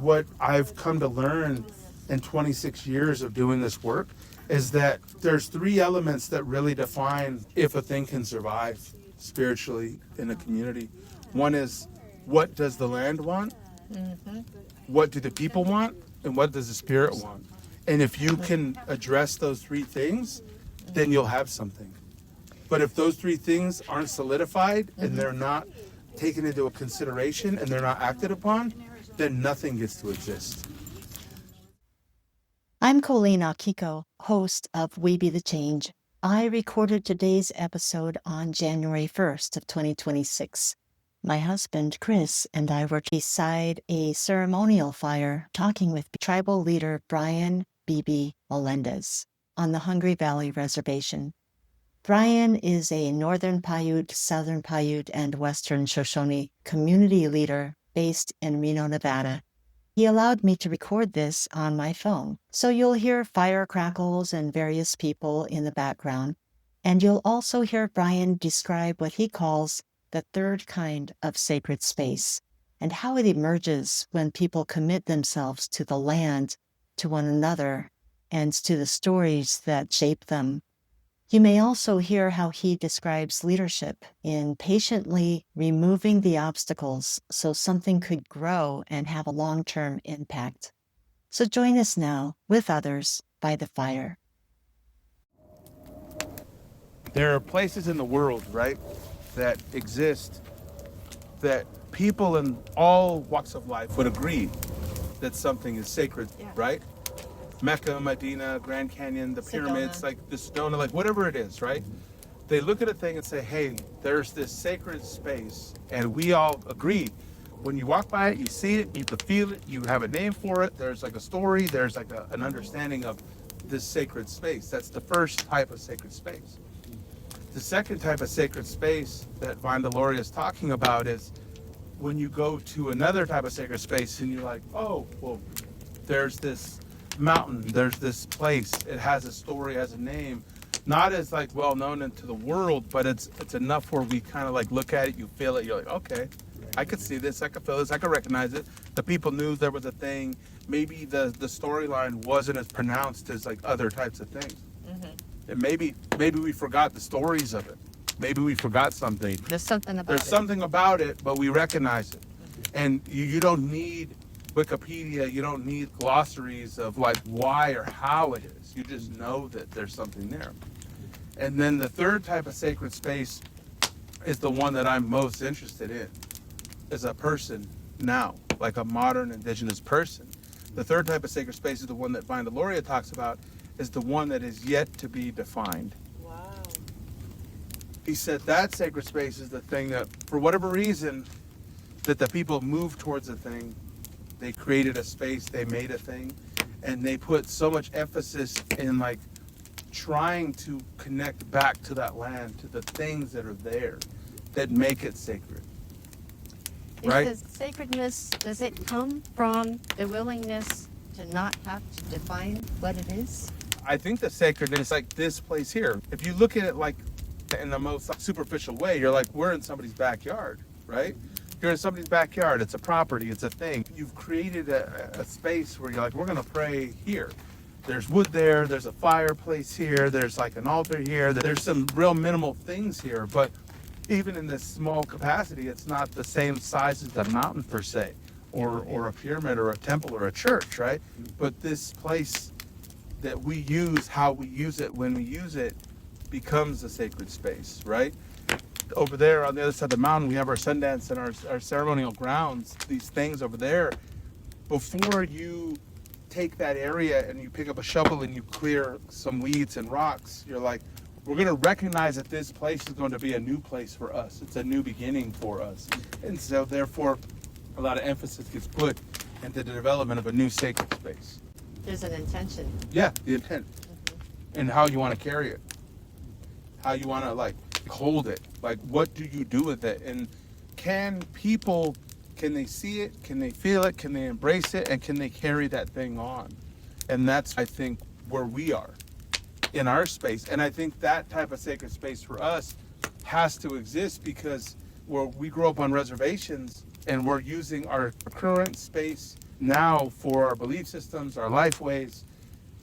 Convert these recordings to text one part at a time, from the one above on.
what I've come to learn in 26 years of doing this work is that there's three elements that really define if a thing can survive spiritually in a community. One is, what does the land want? Mm-hmm. What do the people want? And what does the spirit want? And if you can address those three things, then you'll have something. But if those three things aren't solidified and they're not taken into consideration and they're not acted upon, then nothing gets to exist. I'm Colleen Akiko, host of We Be the Change. I recorded today's episode on January 1st of 2026. My husband, Chris, and I were beside a ceremonial fire talking with tribal leader Brian "BB" Melendez on the Hungry Valley Reservation. Brian is a Northern Paiute, Southern Paiute, and Western Shoshone community leader based in Reno, Nevada. He allowed me to record this on my phone, so you'll hear fire crackles and various people in the background, and you'll also hear Brian describe what he calls the third kind of sacred space, and how it emerges when people commit themselves to the land, to one another, and to the stories that shape them. You may also hear how he describes leadership in patiently removing the obstacles so something could grow and have a long-term impact. So join us now with others by the fire. There are places in the world, right, that exist that people in all walks of life would agree that something is sacred, right? Mecca, Medina, Grand Canyon, the pyramids, Sedona. like the Sedona, like whatever it is, right? They look at a thing and say, hey, there's this sacred space, and we all agree. When you walk by it, you see it, you can feel it, you have a name for it, there's like a story, there's like an understanding of this sacred space. That's the first type of sacred space. The second type of sacred space that Vine Deloria is talking about is when you go to another type of sacred space and you're like, oh, well, there's this mountain, there's this place, it has a story, has a name, not as like well known into the world, but it's enough where we kind of like look at it, you feel it, you're like, okay, I could see this, I could feel this, I could recognize it. The people knew there was a thing. Maybe the storyline wasn't as pronounced as like other types of things. And maybe we forgot the stories of it. Maybe we forgot something. There's something about it, but we recognize it. And you don't need Wikipedia, you don't need glossaries of like why or how it is. You just know that there's something there. And then the third type of sacred space is the one that I'm most interested in as a person now, like a modern Indigenous person. The third type of sacred space is the one that Vine Deloria talks about, is the one that is yet to be defined. Wow. He said that sacred space is the thing that, for whatever reason, that the people moved towards a thing. They created a space, they made a thing, and they put so much emphasis in like trying to connect back to that land, to the things that are there that make it sacred. Right? Is the sacredness, does it come from the willingness to not have to define what it is? I think the sacredness is like this place here. If you look at it like in the most superficial way, you're like, we're in somebody's backyard, right? You're in somebody's backyard. It's a property. It's a thing. You've created a space where you're like, we're going to pray here. There's wood there. There's a fireplace here. There's like an altar here. There's some real minimal things here. But even in this small capacity, it's not the same size as the mountain per se, or a pyramid or a temple or a church, right? But this place that we use, how we use it, when we use it, becomes a sacred space, right? Over there on the other side of the mountain, we have our Sundance and our ceremonial grounds, these things over there. Before you take that area and you pick up a shovel and you clear some weeds and rocks, you're like, we're going to recognize that this place is going to be a new place for us. It's a new beginning for us. And so therefore, a lot of emphasis gets put into the development of a new sacred space. There's an intention. Yeah, the intent. And how you want to carry it. How you want to like hold it. Like, what do you do with it? And can they see it? Can they feel it? Can they embrace it? And can they carry that thing on? And that's, I think, where we are in our space. And I think that type of sacred space for us has to exist because we grow up on reservations and we're using our current space now for our belief systems, our life ways,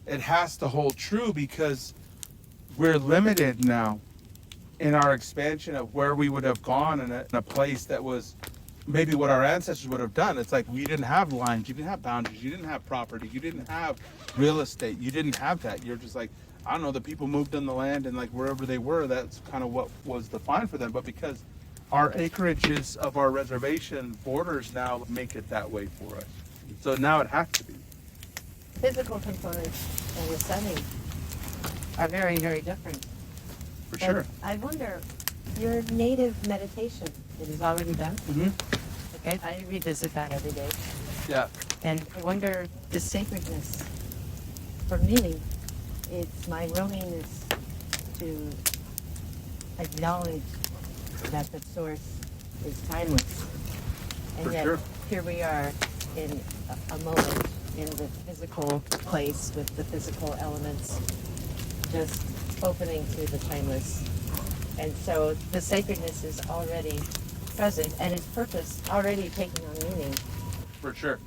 it has to hold true because we're limited now in our expansion of where we would have gone in a place that was maybe what our ancestors would have done. It's like we didn't have lines, you didn't have boundaries, you didn't have property, you didn't have real estate, you didn't have that. You're just like, I don't know, the people moved in the land and like wherever they were, that's kind of what was defined for them. But because our acreages of our reservation borders now make it that way for us. So now it has to be. Physical components and the setting are very, very different. For sure. I wonder, your native meditation, it is already done? Mm-hmm. Okay, I revisit that every day. Yeah. And I wonder, the sacredness, for me, it's my willingness to acknowledge that the source is timeless. And For yet, sure. here we are in a moment in the physical place with the physical elements just opening to the timeless. And so the sacredness is already present and its purpose already taking on meaning. For sure.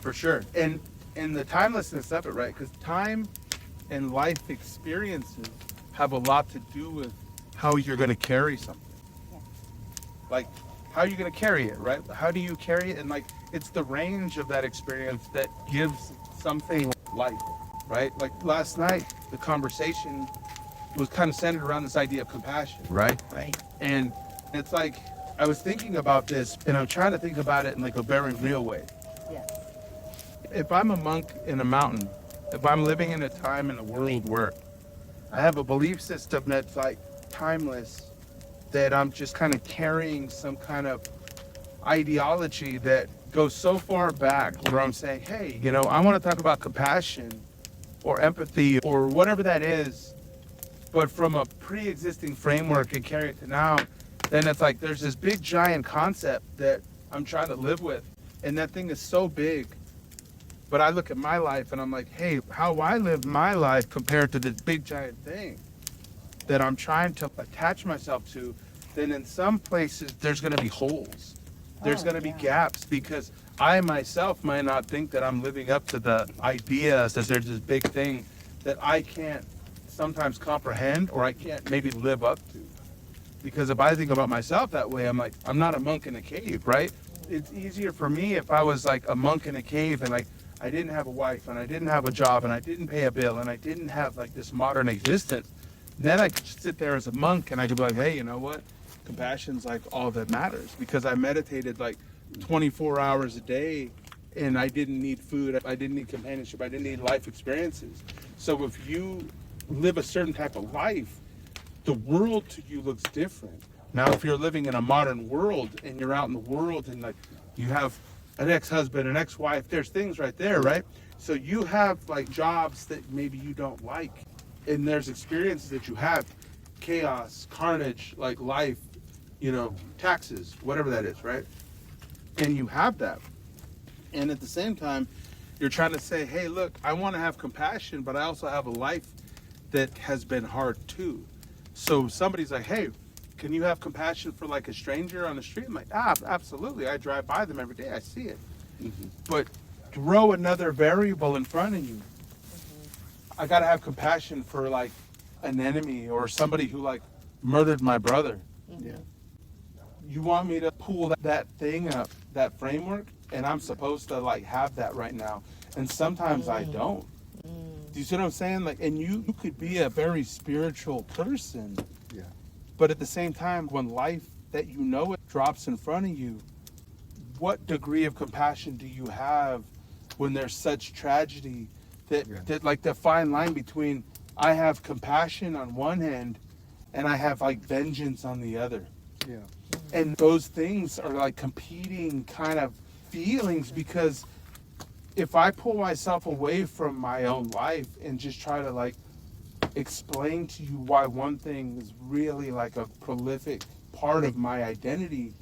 For sure. And the timelessness of it, right? Because time and life experiences have a lot to do with how you're going to carry something. Yeah. Like, how are you going to carry it, right? How do you carry it? And like, it's the range of that experience that gives something life, right? Like last night, the conversation was kind of centered around this idea of compassion, right? Right. And it's like, I was thinking about this and I'm trying to think about it in like a very real way. Yes. If I'm a monk in a mountain, if I'm living in a time in the world where I have a belief system that's like timeless, that I'm just kind of carrying some kind of ideology that goes so far back where I'm saying, hey, you know, I want to talk about compassion or empathy or whatever that is, but from a pre-existing framework and carry it to now, then it's like there's this big giant concept that I'm trying to live with. And that thing is so big. But I look at my life and I'm like, hey, how I live my life compared to this big giant thing that I'm trying to attach myself to, then in some places there's going to be holes. There's going to be gaps because I myself might not think that I'm living up to the ideas that there's this big thing that I can't sometimes comprehend or I can't maybe live up to. Because if I think about myself that way, I'm like, I'm not a monk in a cave, right? It's easier for me if I was like a monk in a cave and like I didn't have a wife and I didn't have a job and I didn't pay a bill and I didn't have like this modern existence. Then I could just sit there as a monk and I could be like, hey, you know what? Compassion's like all that matters because I meditated like 24 hours a day and I didn't need food. I didn't need companionship. I didn't need life experiences. So if you live a certain type of life, the world to you looks different. Now, if you're living in a modern world and you're out in the world and like you have an ex-husband, an ex-wife, there's things right there, right? So you have like jobs that maybe you don't like and there's experiences that you have, chaos, carnage, like life, you know, taxes, whatever that is, right? And you have that. And at the same time, you're trying to say, hey, look, I want to have compassion, but I also have a life that has been hard too. So somebody's like, hey, can you have compassion for like a stranger on the street? I'm like, absolutely. I drive by them every day. I see it. Mm-hmm. But throw another variable in front of you. Mm-hmm. I got to have compassion for like an enemy or somebody who like murdered my brother. Mm-hmm. Yeah. You want me to pull that thing up, that framework, and I'm supposed to like have that right now. And sometimes I don't. Do you see what I'm saying? Like, and you could be a very spiritual person. Yeah. But at the same time, when life that you know it drops in front of you, what degree of compassion do you have when there's such tragedy that like the fine line between I have compassion on one hand and I have like vengeance on the other. Yeah. And those things are like competing kind of feelings because if I pull myself away from my own life and just try to like explain to you why one thing is really like a prolific part of my identity,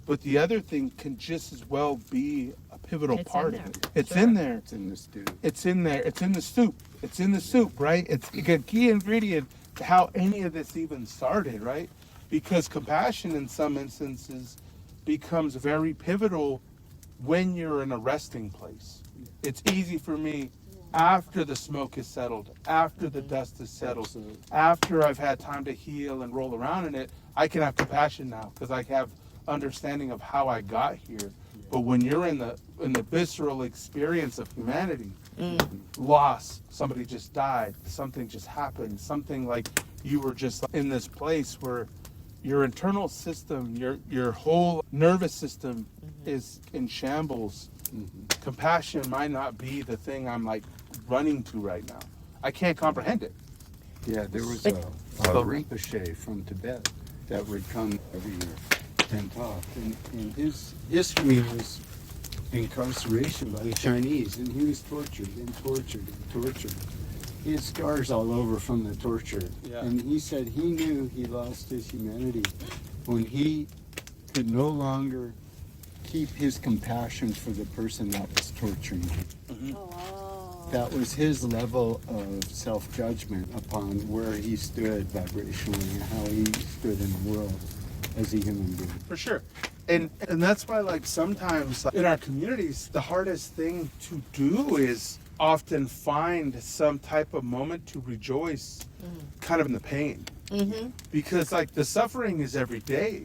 but the other thing can just as well be a pivotal part of it. It's in there. It's in the stew. It's in there. It's in the soup. It's in the soup, right? It's a key ingredient to how any of this even started, right? Because compassion in some instances becomes very pivotal when you're in a resting place. It's easy for me after the smoke is settled, after the dust is settled, after I've had time to heal and roll around in it, I can have compassion now because I have understanding of how I got here. But when you're in the visceral experience of humanity, loss, somebody just died, something just happened, something like you were just in this place where your internal system, your whole nervous system is in shambles. Compassion might not be the thing I'm like running to right now. I can't comprehend it. Yeah, there was a Rinpoche from Tibet that would come every year and talk. And his history was incarceration by the Chinese, and he was tortured and tortured and tortured. He had scars all over from the torture. Yeah. And he said he knew he lost his humanity when he could no longer keep his compassion for the person that was torturing him. That was his level of self-judgment upon where he stood vibrationally and how he stood in the world as a human being. For sure. And that's why, like, sometimes in our communities, the hardest thing to do is often find some type of moment to rejoice kind of in the pain. Because, like, the suffering is every day,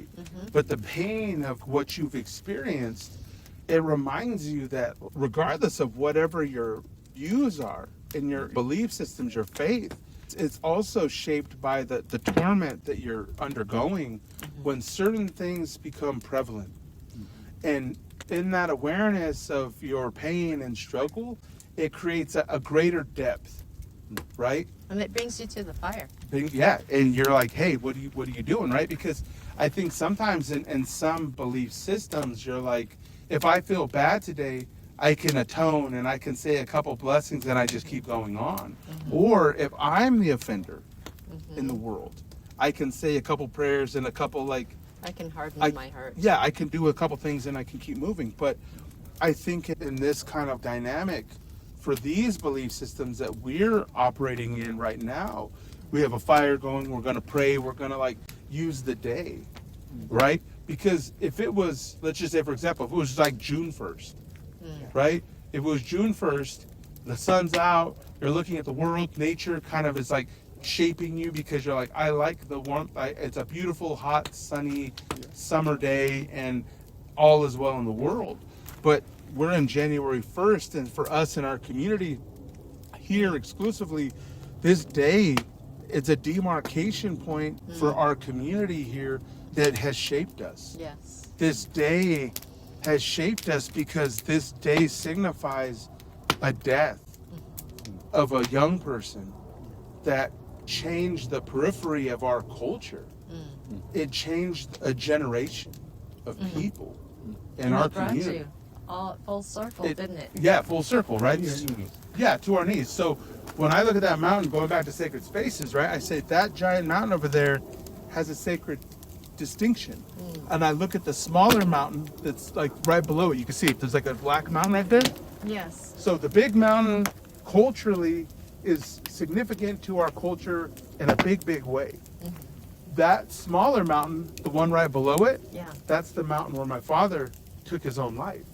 but the pain of what you've experienced, it reminds you that regardless of whatever your views are in your belief systems, your faith, it's also shaped by the torment that you're undergoing when certain things become prevalent. And in that awareness of your pain and struggle, it creates a greater depth, right? And it brings you to the fire. Yeah, and you're like, hey, what are you doing, right? Because I think sometimes in some belief systems, you're like, if I feel bad today, I can atone and I can say a couple blessings and I just keep going on. Or if I'm the offender in the world, I can say a couple prayers and a couple like... I can harden my heart. Yeah, I can do a couple things and I can keep moving. But I think in this kind of dynamic, for these belief systems that we're operating in right now, we have a fire going, we're going to pray, we're going to like use the day, right? Because if it was, let's just say, for example, if it was like June 1st, right? If it was June 1st, the sun's out, you're looking at the world, nature kind of is like shaping you because you're like, I like the warmth. It's a beautiful, hot, sunny summer day and all is well in the world. But we're in January 1st, and for us in our community here exclusively, this day, it's a demarcation point for our community here that has shaped us. Yes. This day has shaped us because this day signifies a death of a young person that changed the periphery of our culture. It changed a generation of people in our community. You all full circle, didn't it? Yeah, full circle, right? Yeah, to our knees. So when I look at that mountain, going back to sacred spaces, right, I say that giant mountain over there has a sacred distinction. And I look at the smaller mountain that's like right below it. You can see it. There's like a black mountain right there. Yes. So the big mountain culturally is significant to our culture in a big, big way. That smaller mountain, the one right below it, that's the mountain where my father took his own life,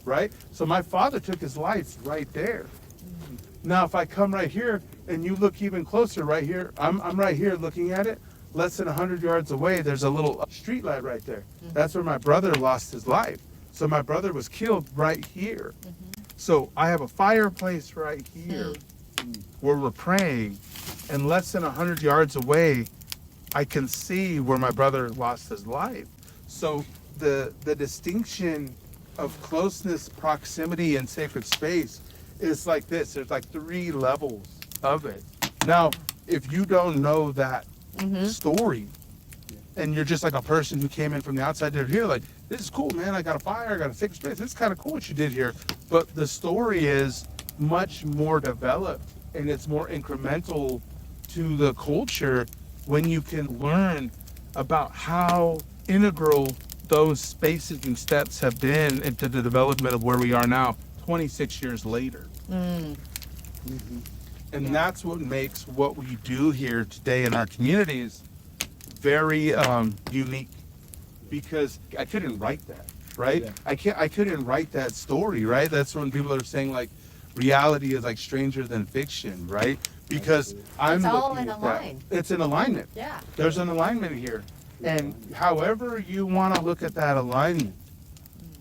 right? So my father took his life right there. Now, if I come right here and you look even closer right here, I'm right here looking at it. Less than 100 yards away, there's a little street light right there. That's where my brother lost his life. So my brother was killed right here. So I have a fireplace right here where we're praying, and less than 100 yards away, I can see where my brother lost his life. So the distinction of closeness, proximity, and sacred space is like this. There's like 3 levels of it. Now, if you don't know that story, and you're just like a person who came in from the outside, they're here like, this is cool, man. I got a fire, I got a sacred space. It's kind of cool what you did here. But the story is much more developed, and it's more incremental to the culture when you can learn about how integral those spaces and steps have been into the development of where we are now 26 years later. And that's what makes what we do here today in our communities very unique, because I couldn't write that. right? Yeah. I couldn't write that story, right? That's when people are saying like reality is like stranger than fiction, right? Because I'm It's all looking in at a that. line. It's an alignment. Yeah. There's an alignment here. And however you want to look at that alignment,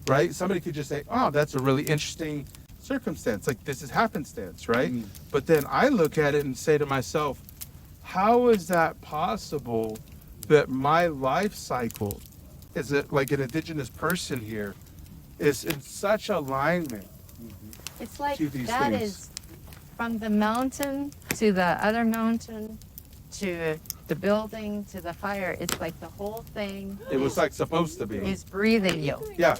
right? Somebody could just say, oh, that's a really interesting circumstance. Like this is happenstance, right? Mm. But then I look at it and say to myself, how is that possible that my life cycle as like an Indigenous person here is in such alignment It's like to these that things? is from the mountain to the other mountain to the building to the fire. It's like the whole thing It was like supposed to be. is breathing you. Yeah,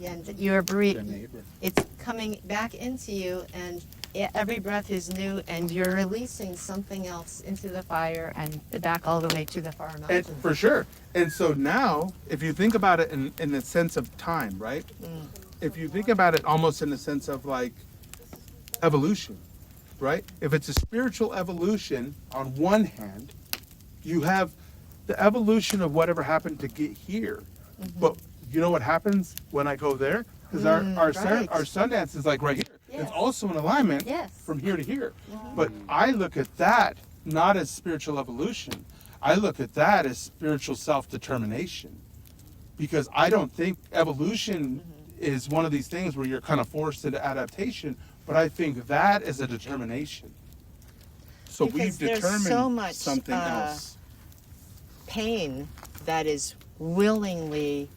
And you're The breathing. neighbor. It's coming back into you, and every breath is new, and you're releasing something else into the fire and back all the way to the far and mountain. for sure. And so now, if you think about it in the sense of time, right? Mm. If you think about it almost in the sense of like evolution, right? If it's a spiritual evolution on one hand, you have the evolution of whatever happened to get here. But you know what happens when I go there? Because our right. our Sundance is like right here. Yes. It's also an alignment Yes. from here to here. But I look at that not as spiritual evolution. I look at that as spiritual self-determination. Because I don't think evolution is one of these things where you're kind of forced into adaptation, but I think that is a determination. So Because we've there's determined so much, something else. Pain that is willingly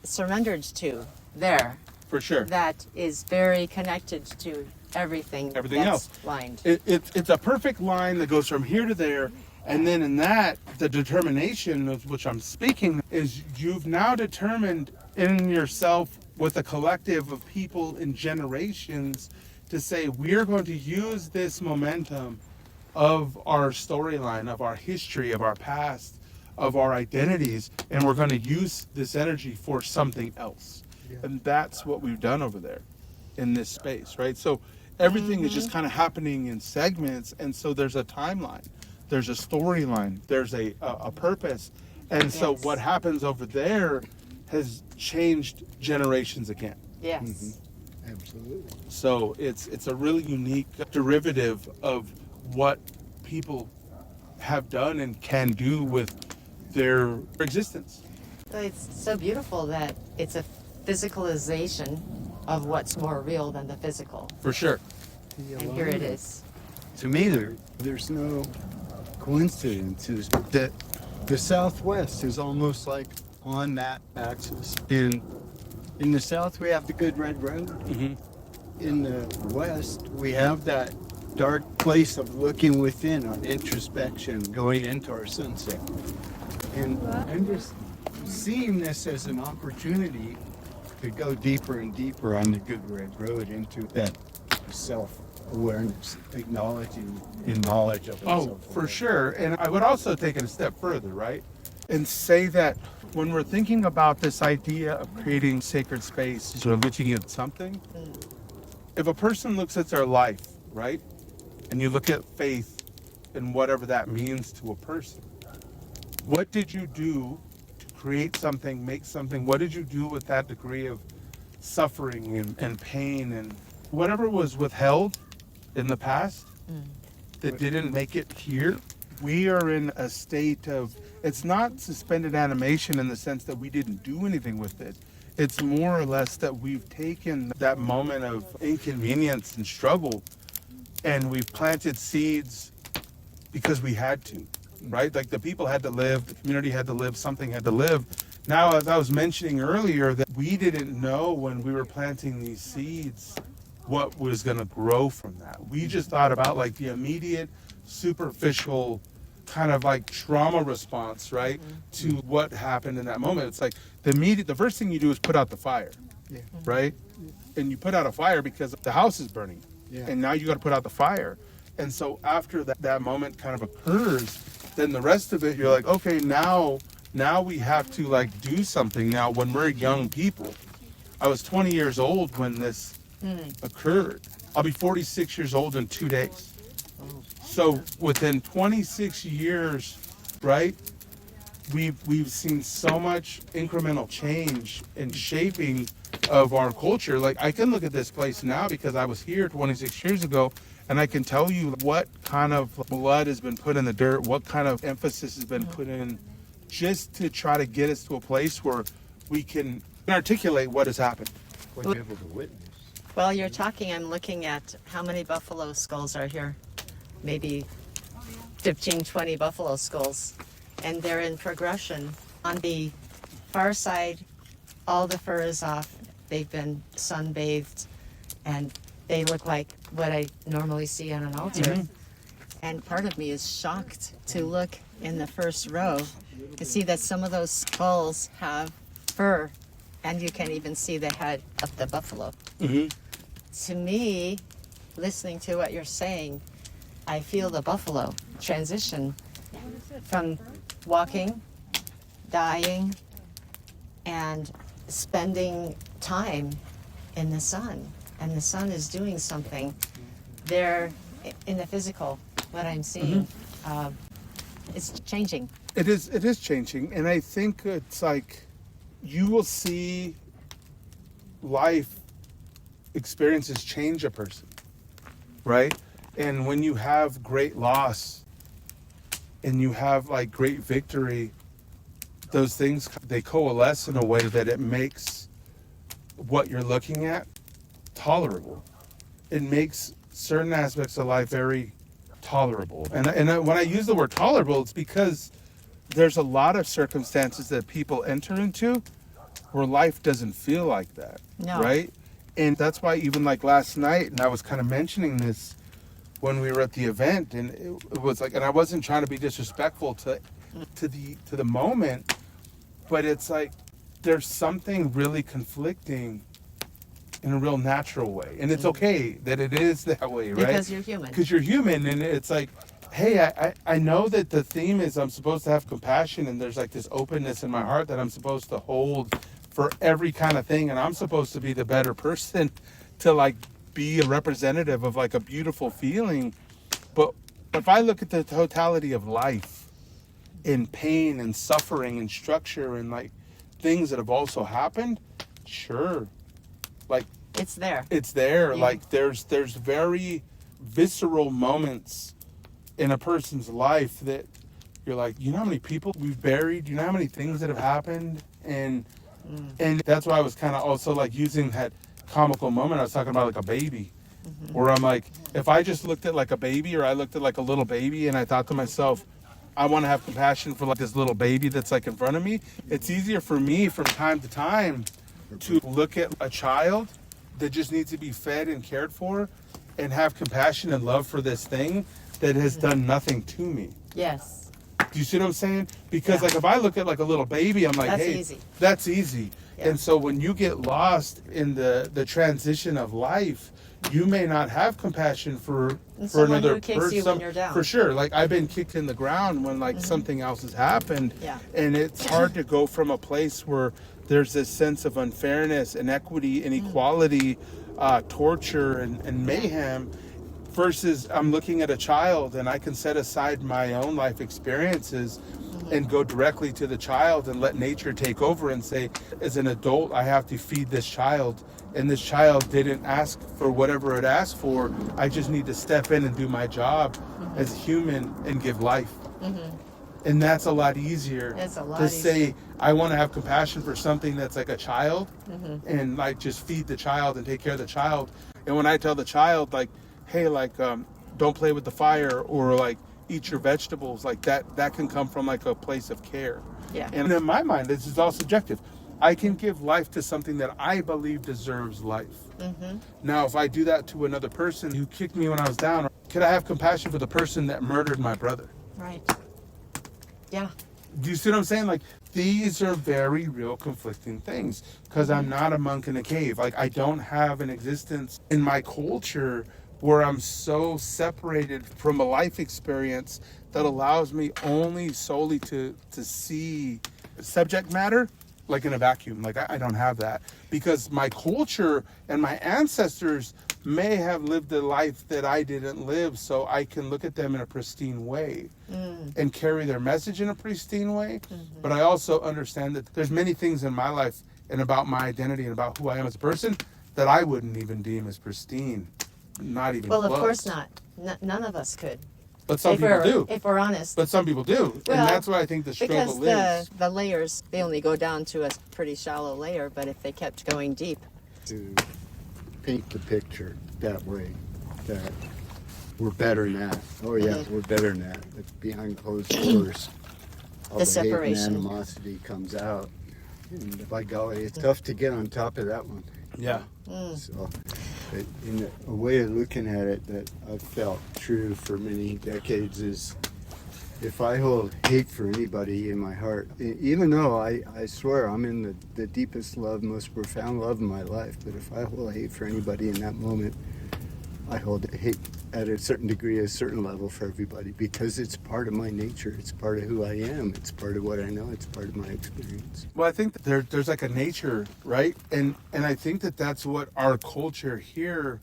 surrendered to there, For sure. that is very connected to everything Everything that's else. lined. It's a perfect line that goes from here to there. And then in that, the determination of which I'm speaking is you've now determined in yourself with a collective of people in generations to say, we're going to use this momentum of our storyline, of our history, of our past, of our identities, and we're going to use this energy for something else. Yeah. And that's what we've done over there in this space, right? So everything is just kind of happening in segments, and so there's a timeline, there's a storyline, there's a purpose. And so Yes. what happens over there has changed generations again. Yes. Absolutely. So it's a really unique derivative of what people have done and can do with their existence. It's so beautiful that it's a physicalization of what's more real than the physical. For sure. And here it is. To me, there's no coincidences that the Southwest is almost like on that axis. In the South, we have the Good Red Road. Mm-hmm. In the West, we have that dark place of looking within, on introspection, going into our sunset. And I'm just seeing this as an opportunity to go deeper and deeper on the Good Red Road into that self-awareness, acknowledging the knowledge of Oh, itself. for sure. And I would also take it a step further, right? And say that when we're thinking about this idea of creating sacred space or looking at something, if a person looks at their life, right? And you look at faith and whatever that means to a person, what did you do to create something, make something? What did you do with that degree of suffering and pain and whatever was withheld in the past that didn't make it here? We are in a state of, it's not suspended animation in the sense that we didn't do anything with it. It's more or less that we've taken that moment of inconvenience and struggle and we've planted seeds because we had to, right? Like the people had to live, the community had to live, something had to live. Now, as I was mentioning earlier, that we didn't know when we were planting these seeds what was going to grow from that. We just thought about like the immediate, superficial kind of like trauma response, right, to what happened in that moment. It's like the first thing you do is put out the fire, Yeah. right? And you put out a fire because the house is burning. Yeah. And now you got to put out the fire. And so after that moment kind of occurs, then the rest of it, you're like, okay, now we have to like do something. Now, when we're young people, I was 20 years old when this occurred. I'll be 46 years old in 2 days. So within 26 years, right, we've seen so much incremental change and shaping of our culture. Like I can look at this place now because I was here 26 years ago, and I can tell you what kind of blood has been put in the dirt, what kind of emphasis has been put in, just to try to get us to a place where we can articulate what has happened. What you're able to witness. While you're talking, I'm looking at how many buffalo skulls are here. Maybe 15, 20 buffalo skulls. And they're in progression. On the far side, all the fur is off. They've been sunbathed, and they look like what I normally see on an altar. Mm-hmm. And part of me is shocked to look in the first row to see that some of those skulls have fur, and you can even see the head of the buffalo. Mm-hmm. To me, listening to what you're saying, I feel the buffalo transition from walking, dying, and spending time in the sun. And the sun is doing something there in the physical, what I'm seeing. It's changing. It is changing, and I think it's like you will see life experiences change a person, right? And when you have great loss and you have like great victory, those things, they coalesce in a way that it makes what you're looking at tolerable. It makes certain aspects of life very tolerable. And when I use the word tolerable, it's because there's a lot of circumstances that people enter into where life doesn't feel like that, No. right? And that's why even like last night, and I was kind of mentioning this when we were at the event, and it was like, and I wasn't trying to be disrespectful to the moment, but it's like there's something really conflicting in a real natural way, and it's okay that it is that way, right? Because you're human. Because you're human, and it's like, hey, I know that the theme is I'm supposed to have compassion, and there's like this openness in my heart that I'm supposed to hold for every kind of thing, and I'm supposed to be the better person to like be a representative of like a beautiful feeling. But if I look at the totality of life in pain and suffering and structure and like things that have also happened, sure, like It's there. it's there. Yeah. Like there's very visceral moments in a person's life that you're like, you know how many people we've buried, you know how many things that have happened, and that's why I was kind of also like using that comical moment. I was talking about like a baby, where I'm like, if I just looked at like a baby, or I looked at like a little baby, and I thought to myself, I want to have compassion for like this little baby that's like in front of me. It's easier for me from time to time to look at a child that just needs to be fed and cared for, and have compassion and love for this thing that has done nothing to me. Yes. Do you see what I'm saying? Because Yeah. like if I look at like a little baby, I'm like, That's hey, easy. that's easy. Yeah. And so when you get lost in the transition of life, you may not have compassion for someone another who kicks you when you're down. For sure. Like I've been kicked in the ground when like something else has happened. Yeah. And it's hard to go from a place where there's this sense of unfairness, inequity, inequality, torture, and mayhem, versus I'm looking at a child and I can set aside my own life experiences and go directly to the child and let nature take over and say, as an adult, I have to feed this child, and this child didn't ask for whatever it asked for. I just need to step in and do my job as a human and give life. And that's a lot easier It's a lot to easier. say, I want to have compassion for something that's like a child, and like just feed the child and take care of the child. And when I tell the child like, hey, like don't play with the fire, or like eat your vegetables, like that can come from like a place of care. Yeah. And in my mind, this is all subjective. I can give life to something that I believe deserves life. Now, if I do that to another person who kicked me when I was down, could I have compassion for the person that murdered my brother? Right. Yeah. Do you see what I'm saying? Like, these are very real conflicting things, because I'm not a monk in a cave. Like, I don't have an existence in my culture where I'm so separated from a life experience that allows me only solely to see subject matter like in a vacuum. Like I don't have that, because my culture and my ancestors may have lived a life that I didn't live, so I can look at them in a pristine way and carry their message in a pristine way. But I also understand that there's many things in my life and about my identity and about who I am as a person that I wouldn't even deem as pristine. Not even Well, close. of course not. None of us could. But some people do. If we're honest. But some people do. Well, and that's why I think the struggle because is. the layers, they only go down to a pretty shallow layer, but if they kept going deep. To paint the picture that way, that we're better than that. Oh yeah, we're better than that. But behind closed doors, all The the hate and separation. animosity comes out. And by golly, it's tough to get on top of that one. Yeah. So, but in a way of looking at it that I've felt true for many decades is, if I hold hate for anybody in my heart, even though I swear I'm in the deepest love, most profound love of my life, but if I hold hate for anybody in that moment, I hold hate at a certain degree, a certain level for everybody, because it's part of my nature. It's part of who I am. It's part of what I know. It's part of my experience. Well, I think that there's like a nature, right? And I think that that's what our culture here,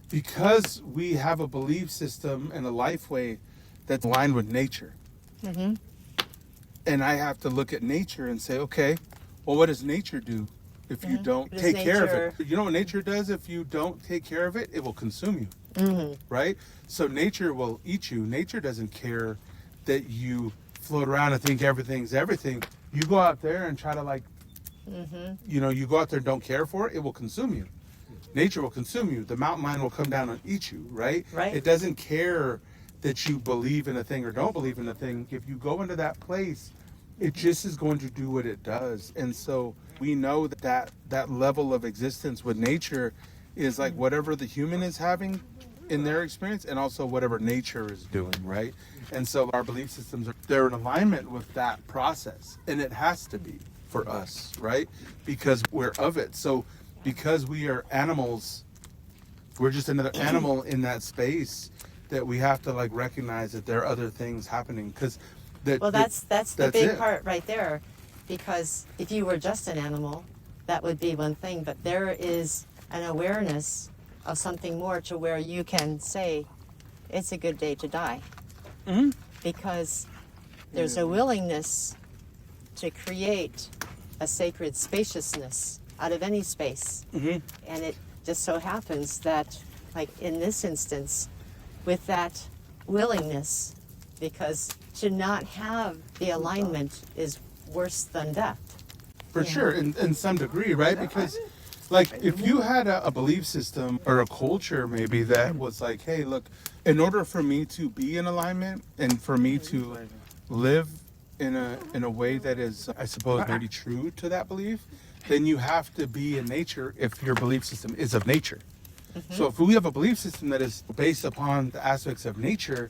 because we have a belief system and a life way that's aligned with nature. And I have to look at nature and say, okay, well, what does nature do if you don't What take does care of nature- it? You know what nature does? If you don't take care of it, it will consume you, right? So nature will eat you. Nature doesn't care that you float around and think everything's everything. You go out there and try to like, you know, you go out there and don't care for it, it will consume you. Nature will consume you. The mountain lion will come down and eat you, right? Right. It doesn't care that you believe in a thing or don't believe in a thing. If you go into that place, it just is going to do what it does. And so we know that level of existence with nature is like whatever the human is having in their experience, and also whatever nature is doing, right? And so our belief systems they're in alignment with that process, and it has to be for us, right? Because we're of it. So because we are animals, we're just another animal in that space that we have to like recognize that there are other things happening. Because Well, that's the big it. part right there, because if you were just an animal, that would be one thing, but there is an awareness of something more to where you can say, it's a good day to die. Because there's a willingness to create a sacred spaciousness out of any space. And it just so happens that, like in this instance, with that willingness, because to not have the alignment is worse than death. For sure, in some degree, right? Because, like, if you had a belief system or a culture maybe that was like, hey, look, in order for me to be in alignment and for me to live in a way that is, I suppose, maybe true to that belief, then you have to be in nature if your belief system is of nature. So if we have a belief system that is based upon the aspects of nature,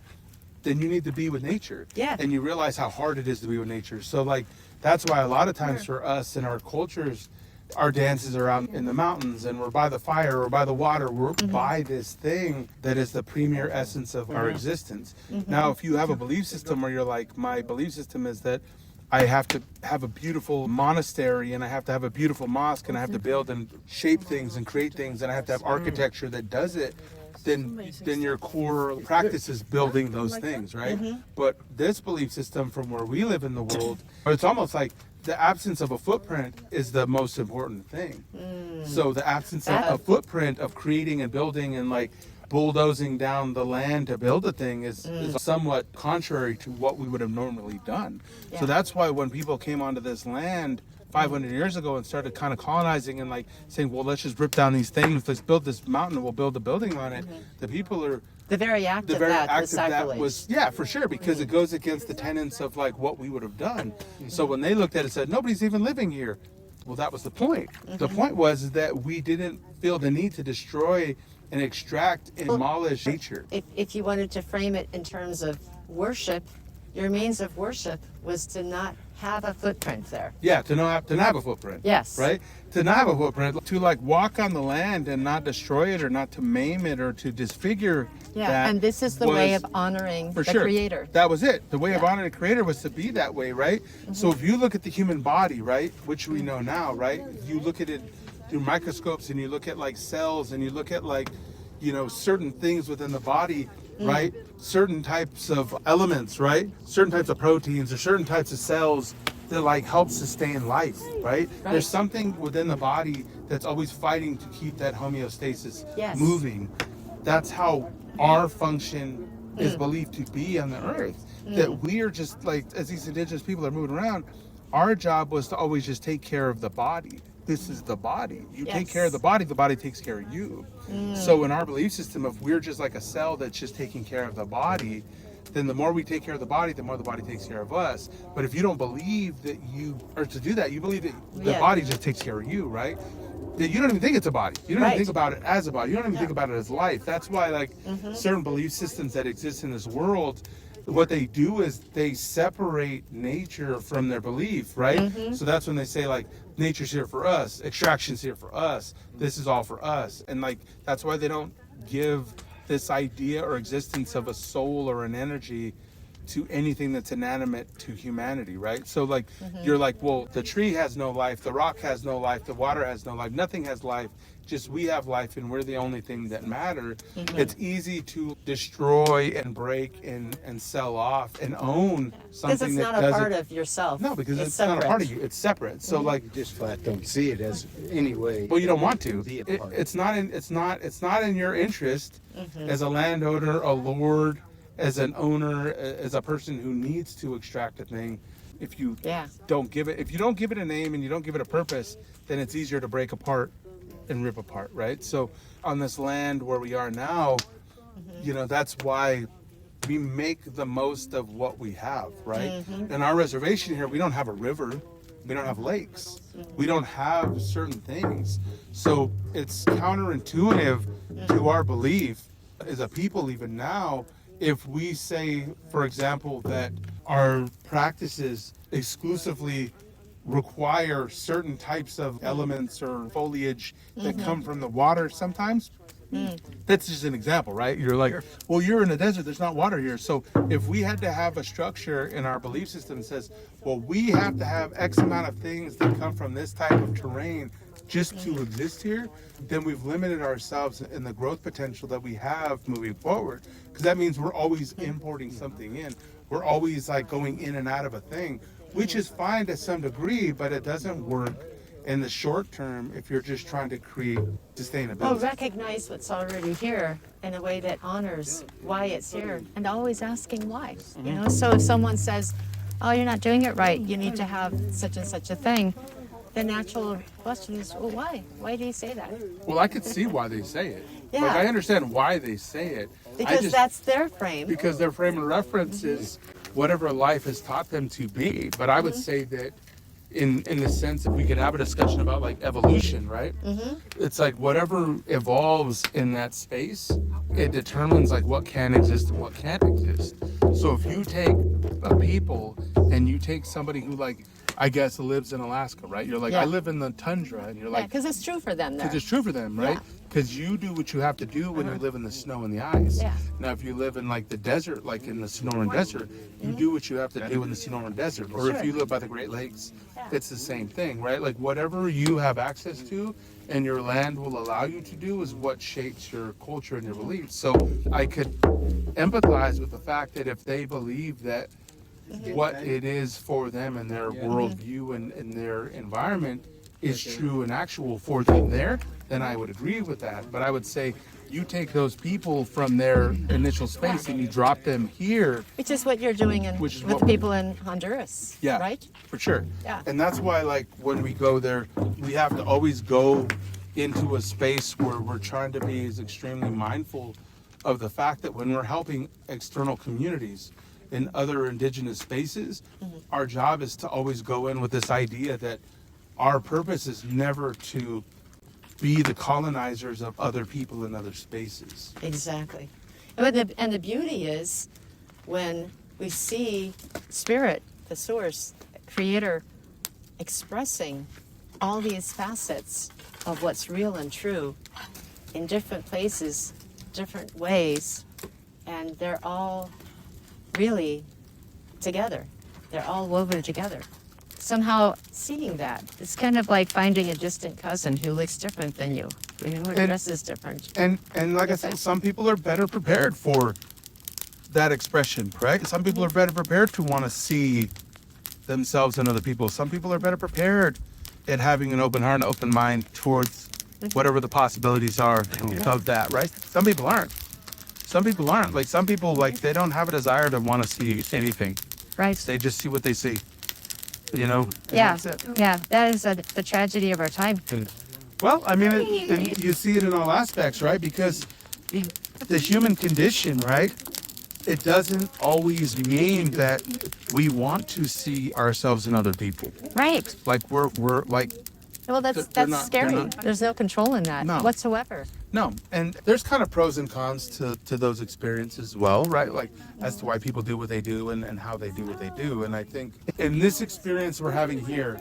then you need to be with nature. Yeah. And you realize how hard it is to be with nature. So like that's why a lot of times for us in our cultures, our dances are out in the mountains and we're by the fire or by the water. We're by this thing that is the premier essence of our existence. Now, if you have a belief system where you're like, my belief system is that I have to have a beautiful monastery and I have to have a beautiful mosque and I have to build and shape things and create things and I have to have architecture that does it, then your core practice is building those things, right? But this belief system from where we live in the world, it's almost like the absence of a footprint is the most important thing. So the absence of a footprint of creating and building and like bulldozing down the land to build a thing is somewhat contrary to what we would have normally done. So that's why when people came onto this land 500 years ago and started kind of colonizing and like saying, well, let's just rip down these things, let's build this mountain and we'll build a building on it. The people are The very act the of very that act was of that sacrilege. was, yeah, for sure, because it goes against the tenets of like what we would have done. So when they looked at it and said, nobody's even living here. Well, that was the point. The point was that we didn't feel the need to destroy and extract and demolish nature. If you wanted to frame it in terms of worship, your means of worship was to not have a footprint there. Yeah, to not have a footprint. Yes. Right? To not have a footprint, to like walk on the land and not destroy it or not to maim it or to disfigure that. And this is the way was- of honoring For the sure. Creator. That was it. The way of honoring the Creator was to be that way, right? So if you look at the human body, right, which we know now, right, you look at it through microscopes and you look at like cells and you look at like, certain things within the body, right? Certain types of elements, right? Certain types of proteins or certain types of cells that like help sustain life, right? There's something within the body that's always fighting to keep that homeostasis moving. That's how our function is believed to be on the earth. That we are just like, as these indigenous people are moving around, our job was to always just take care of the body. This is the body. You take care of the body takes care of you. So in our belief system, if we're just like a cell that's just taking care of the body, then the more we take care of the body, the more the body takes care of us. But if you don't believe that you are to do that, you believe that the body just takes care of you, right? That you don't even think it's a body. You don't even think about it as a body. You don't even think about it as life. That's why like certain belief systems that exist in this world, what they do is they separate nature from their belief, right? So that's when they say like, nature's here for us, extraction's here for us, this is all for us. And like, that's why they don't give this idea or existence of a soul or an energy to anything that's inanimate to humanity, right? So like, you're like, well, the tree has no life, the rock has no life, the water has no life, nothing has life, just we have life and we're the only thing that matter. It's easy to destroy and break and sell off and own something that doesn't. Because it's not a part of yourself. No, because it's not a part of you. It's separate. So like, You just flat don't see it as any way. well, you don't want to. Be a part. It's not in your interest as a landowner, a lord, as an owner, as a person who needs to extract a thing. If you don't give it a name and you don't give it a purpose, then it's easier to break apart and rip apart, right? So on this land where we are now, that's why we make the most of what we have, right? In our reservation here, we don't have a river, we don't have lakes, we don't have certain things. So it's counterintuitive to our belief as a people even now, if we say, for example, that our practices exclusively require certain types of elements or foliage that come from the water sometimes. That's just an example, right? You're like, well, you're in a desert, there's not water here. So if we had to have a structure in our belief system that says, well, we have to have X amount of things that come from this type of terrain just to exist here, then we've limited ourselves in the growth potential that we have moving forward. Because that means we're always importing something in. We're always like going in and out of a thing, which is fine to some degree, but it doesn't work in the short term if you're just trying to create sustainability. Well, recognize what's already here in a way that honors why it's here and always asking why. So if someone says, oh, you're not doing it right, you need to have such and such a thing, the natural question is, well, why? Why do you say that? Well, I could see why they say it. Like, I understand why they say it. Because that's their frame. Because their frame of reference is whatever life has taught them to be. But I would say that in the sense that we could have a discussion about like evolution, right? It's like whatever evolves in that space, it determines like what can exist and what can't exist. So if you take a people and you take somebody who like, I guess lives in Alaska, right? You're like, I live in the tundra, and you're like, because it's true for them there. because it's true for them, right? Because you do what you have to do when you live in the snow and the ice. Now, if you live in like the desert, like in the Sonoran Desert, you do what you have to do in the Sonoran Desert. Or if you live by the Great Lakes, it's the same thing, right? Like whatever you have access to and your land will allow you to do is what shapes your culture and your beliefs. So I could empathize with the fact that if they believe that what it is for them and their worldview and their environment is true and actual for them there, then I would agree with that. But I would say you take those people from their initial space and you drop them here. Which is what you're doing with people in Honduras, right? For sure. Yeah. And that's why like when we go there, we have to always go into a space where we're trying to be as extremely mindful of the fact that when we're helping external communities in other indigenous spaces, our job is to always go in with this idea that our purpose is never to be the colonizers of other people in other spaces. Exactly. And the beauty is when we see Spirit, the Source, Creator, expressing all these facets of what's real and true in different places, different ways, and they're all really together. They're all woven together. Somehow seeing that, it's kind of like finding a distant cousin who looks different than you. Dress is different. And like I said, some people are better prepared for that expression, right? Some people are better prepared to want to see themselves and other people. Some people are better prepared at having an open heart and open mind towards whatever the possibilities are of that, right? Some people aren't. Some people aren't. Like some people, like they don't have a desire to want to see anything. Right. They just see what they see. You know? And Yeah. that's it. Yeah. That is the tragedy of our time. Well, I mean, you see it in all aspects, right? Because the human condition, right? It doesn't always mean that we want to see ourselves in other people. Right. Like we're like, Well, They're that's not- scary. they're not- There's no control in that No. whatsoever. no. And there's kind of pros and cons to those experiences as well, right? Like as to why people do what they do and how they do what they do. And I think in this experience we're having here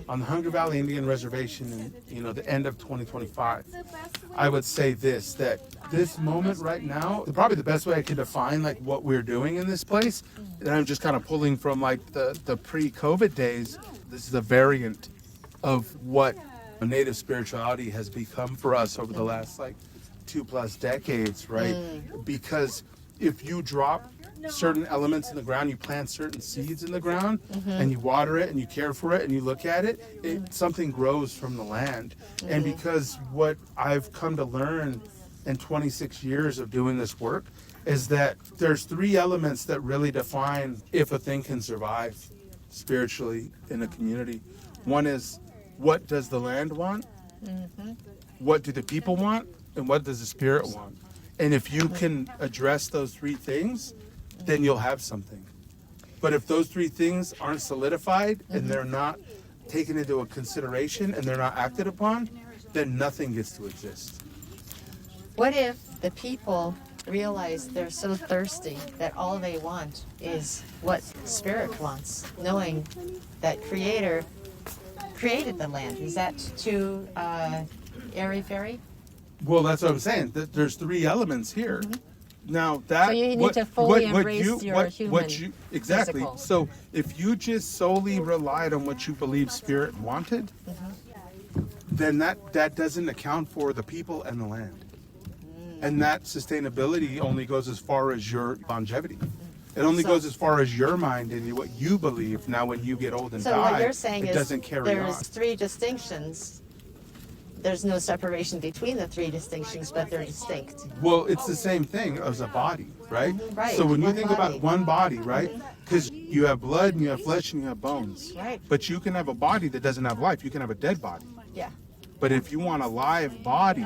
on the Hunger Valley Indian Reservation in, you know, the end of 2025, I would say this, that this moment right now, probably the best way I could define like what we're doing in this place, and I'm just kind of pulling from like the pre-COVID days, this is a variant of what Native spirituality has become for us over the last like 2+ decades, right? Because if you drop certain elements in the ground, you plant certain seeds in the ground, and you water it and you care for it and you look at it, something grows from the land. And because what I've come to learn in 26 years of doing this work is that there's 3 elements that really define if a thing can survive spiritually in a community. One is, what does the land want? What do the people want? And what does the spirit want? And if you can address those 3 things, then you'll have something. But if those 3 things aren't solidified and they're not taken into a consideration and they're not acted upon, then nothing gets to exist. What if the people realize they're so thirsty that all they want is what spirit wants, knowing that Creator created the land? Is that too airy-fairy? Well, that's what I'm saying. There's 3 elements here. Now that So you need to fully embrace your human exactly. physical. So if you just solely relied on what you believe spirit wanted, then that doesn't account for the people and the land. And that sustainability only goes as far as your longevity. It only goes as far as your mind and what you believe. Now, when you get old and So die, what you're saying it is doesn't carry there's on. 3 distinctions. There's no separation between the 3 distinctions, but they're distinct. Well, it's the same thing as a body, right? Right, So when you one think body. about one body, right? Because you have blood and you have flesh and you have bones. Right. But you can have a body that doesn't have life. You can have a dead body. Yeah. But if you want a live body,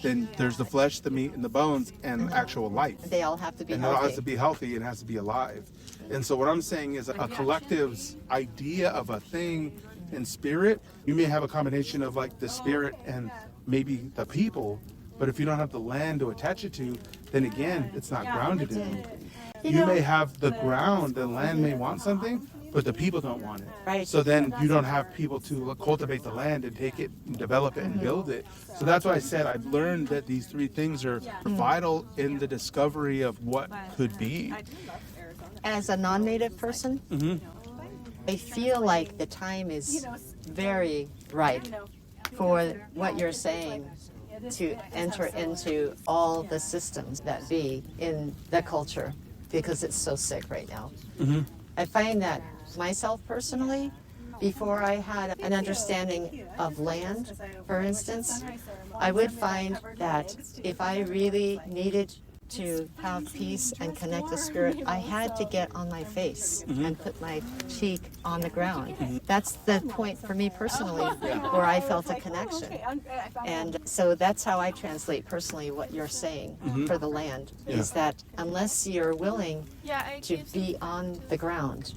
then there's the flesh, the meat, and the bones, and actual life. They all have to be And it all has healthy. to be healthy and it has to be alive. And so what I'm saying is a collective's idea of a thing in spirit, you may have a combination of like the spirit and maybe the people, but if you don't have the land to attach it to, then again, it's not grounded in anything. You may have the ground, the land may want something, but the people don't want it. Right. So then you don't have people to cultivate the land and take it and develop it and build it. So that's why I said I've learned that these 3 things are vital in the discovery of what could be. As a non-native person, I feel like the time is very ripe for what you're saying to enter into all the systems that be in the culture, because it's so sick right now. I find that myself personally, before I had an understanding of land, for instance, I would find that if I really needed to have peace and connect with spirit, I had to get on my face and put my cheek on the ground. That's the point for me personally where I felt a connection. And so that's how I translate personally what you're saying for the land, is that unless you're willing to be on the ground,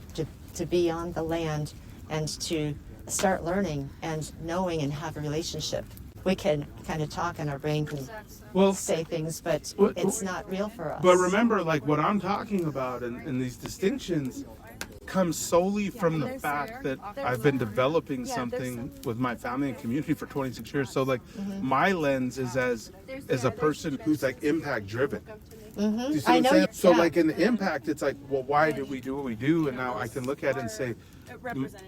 to be on the land, and to start learning and knowing and have a relationship, we can kind of talk and our brain can say things, but it's not real for us. But remember, like what I'm talking about and these distinctions comes solely from the fact that I've been developing something with my family and community for 26 years. So like my lens is as a person who's like impact driven. Do you see I what I'm know saying? you- So yeah. like in the impact, it's like, well, why did we do what we do? And now I can look at it and say,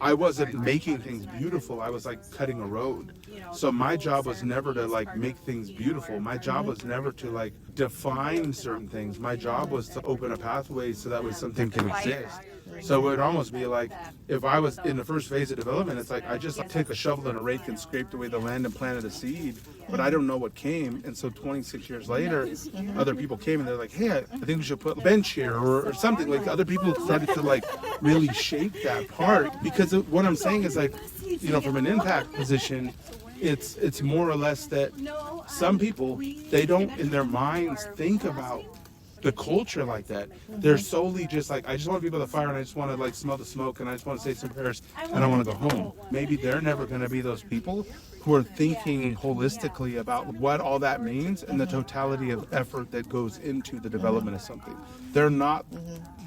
I wasn't making things beautiful. I was like cutting a road. So my job was never to like make things beautiful. My job was never to like define certain things. My job was to open a pathway so that way something can exist. So it would almost be like, if I was in the first phase of development, it's like I just took a shovel and a rake and scraped away the land and planted a seed, but I don't know what came. And so 26 years later, other people came and they're like, hey, I think we should put a bench here or something. Like other people started to like really shape that part, because what I'm saying is like, you know, from an impact position, it's more or less that some people, they don't in their minds think about the culture like that. They're solely just like, I just want to be by the fire and I just want to like smell the smoke and I just want to say some prayers and I want to go home. Maybe they're never going to be those people who are thinking holistically about what all that means and the totality of effort that goes into the development of something. They're not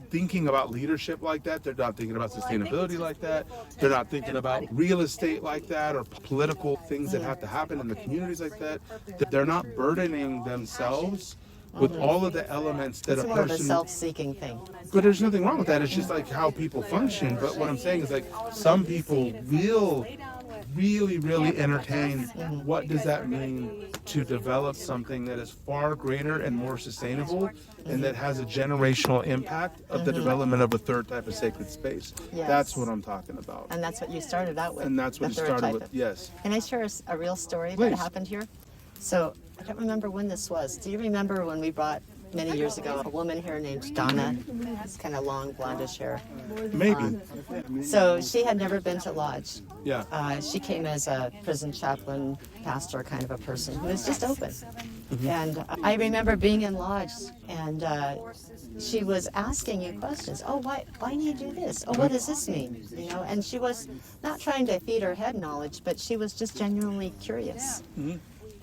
thinking about leadership like that. They're not thinking about sustainability like that. They're not thinking about real estate like that or political things that have to happen in the communities like that. They're not burdening themselves with all of the elements that It's a more of a person. self-seeking thing. But there's nothing wrong with that. It's just like how people function. But what I'm saying is like some people will really entertain what does that mean to develop something that is far greater and more sustainable and that has a generational impact of the development of a third type of sacred space. Yes. That's what I'm talking about. And that's what you started out with. And that's what the you third started type with. of- Yes. Can I share a real story Please. that happened here? So I don't remember when this was. Do you remember when we brought many years ago a woman here named Donna? It's kind of long blondish hair. Maybe. So she had never been to lodge. Yeah. She came as a prison chaplain, pastor kind of a person who was just open. And I remember being in lodge and she was asking you questions. Oh, why do you do this? Oh, what does this mean? You know, and she was not trying to feed her head knowledge, but she was just genuinely curious.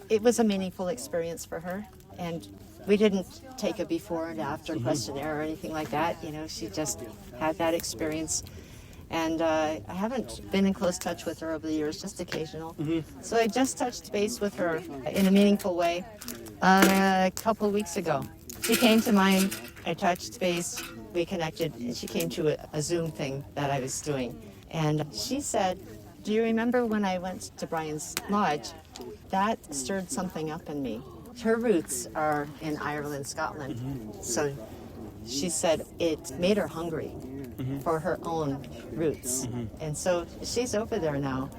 It was a meaningful experience for her, and we didn't take a before and after questionnaire or anything like that. You know, she just had that experience. And I haven't been in close touch with her over the years, just occasional. So I just touched base with her in a meaningful way a couple of weeks ago. She came to mine, I touched base, we connected, and she came to a Zoom thing that I was doing. And she said, do you remember when I went to Brian's lodge? That stirred something up in me. Her roots are in Ireland, Scotland. So she said it made her hungry for her own roots. And so she's over there now,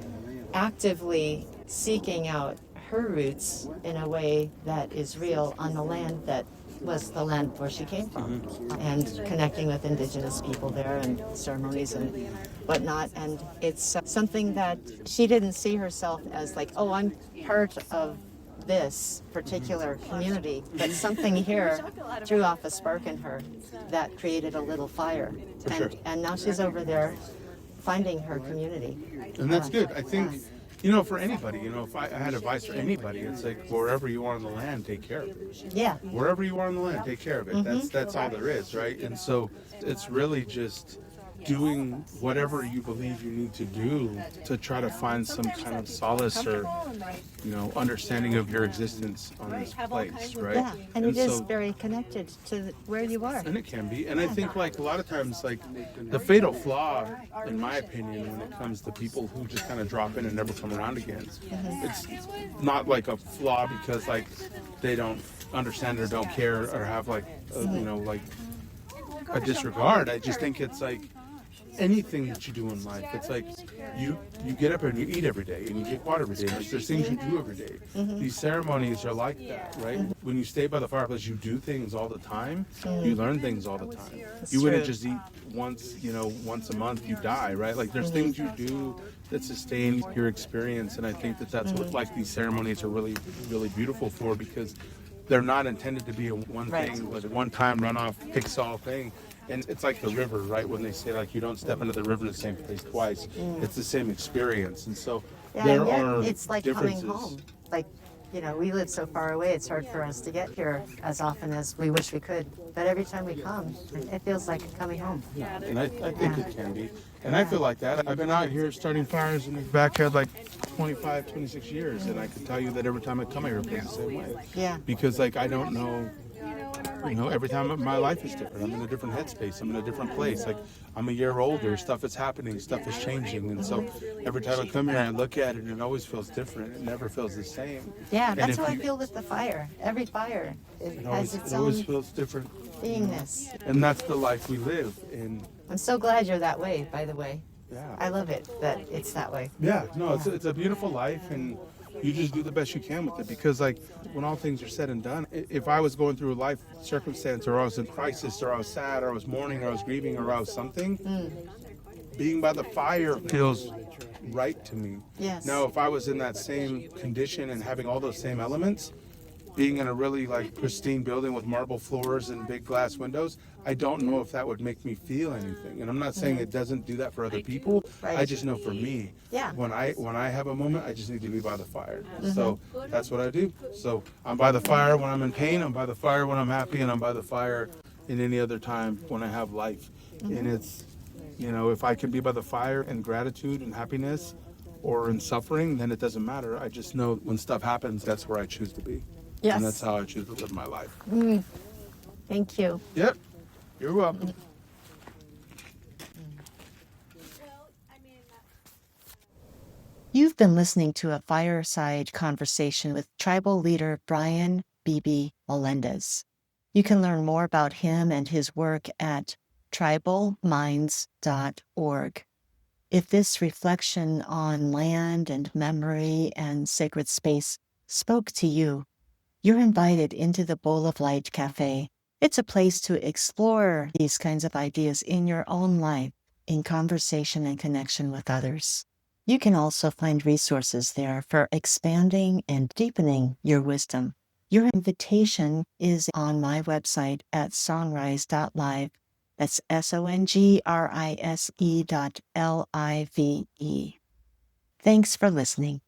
actively seeking out her roots in a way that is real on the land that was the land where she came from, and connecting with Indigenous people there and ceremonies and whatnot. And it's something that she didn't see herself as like, oh, I'm part of this particular community, but something here threw off a spark in her that created a little fire. And now she's over there finding her community. And that's good. I think, you know, for anybody, you know, if I had advice for anybody, it's like wherever you are on the land, take care of it. Yeah. Wherever you are on the land, take care of it. That's all there is, right? And so it's really just doing whatever you believe you need to do to try to find some kind of solace or, you know, understanding of your existence on this place, right? Yeah, and it is so- very connected to where you are. And it can be. And I think like a lot of times like the fatal flaw, in my opinion, when it comes to people who just kind of drop in and never come around again, it's not like a flaw because like they don't understand or don't care or have like, you know, like a disregard. I just think it's like anything that you do in life, it's like you get up and you eat every day and you drink water every day. Like there's things you do every day. These ceremonies are like that, right? When you stay by the fireplace, you do things all the time. You learn things all the time. You wouldn't true. just eat once, you know, once a month, you die, right? Like there's things you do that sustain your experience, and I think that that's what like these ceremonies are really, really beautiful for, because they're not intended to be a one Right. thing, like a one-time runoff, fix-all thing. And it's like the river, right? When they say like you don't step into the river in the same place twice, it's the same experience. And so Yeah, there and yet are it's like differences. coming home. Like, you know, we live so far away, it's hard for us to get here as often as we wish we could. But every time we come, it feels like coming home. And I think it can be. And I feel like that. I've been out here starting fires in the backyard like 25, 26 years. And I can tell you that every time I come here, it feels the same way. Yeah. Because like I don't know You know, every time my life is different. I'm in a different headspace. I'm in a different place. Like, I'm a year older. Stuff is happening. Stuff is changing. And so every time I come here and look at it, it always feels different. It never feels the same. Yeah, And that's if how I you- feel with the fire. Every fire, it has its It always own feels different. beingness. And that's the life we live in. I'm so glad you're that way, by the way. Yeah. I love it that it's that way. Yeah, no, it's a beautiful life, and you just do the best you can with it, because like when all things are said and done, if I was going through a life circumstance, or I was in crisis, or I was sad, or I was mourning, or I was grieving, or I was something, being by the fire feels right to me. Yes. Now, if I was in that same condition and having all those same elements, being in a really like pristine building with marble floors and big glass windows, I don't know if that would make me feel anything. And I'm not saying it doesn't do that for other people. Right. I just know for me, Yeah. when I have a moment, I just need to be by the fire. So that's what I do. So I'm by the fire when I'm in pain, I'm by the fire when I'm happy, and I'm by the fire in any other time when I have life. And it's, you know, if I can be by the fire in gratitude and happiness, or in suffering, then it doesn't matter. I just know when stuff happens, that's where I choose to be. Yes. And that's how I choose to live my life. Thank you. Yep. You're welcome. You've been listening to a fireside conversation with tribal leader Brian "BB" Melendez. You can learn more about him and his work at tribalminds.org. If this reflection on land and memory and sacred space spoke to you, you're invited into the Bowl of Light Cafe. It's a place to explore these kinds of ideas in your own life, in conversation and connection with others. You can also find resources there for expanding and deepening your wisdom. Your invitation is on my website at songrise.live. That's SONGRISE.LIVE. Thanks for listening.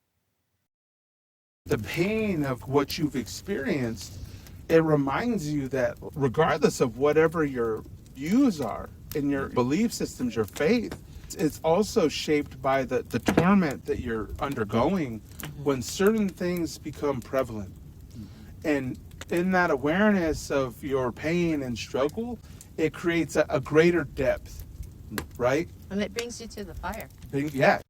The pain of what you've experienced, it reminds you that regardless of whatever your views are in your belief systems, your faith, it's also shaped by the torment that you're undergoing when certain things become prevalent. And in that awareness of your pain and struggle, it creates a greater depth, right? And it brings you to the fire. Yeah.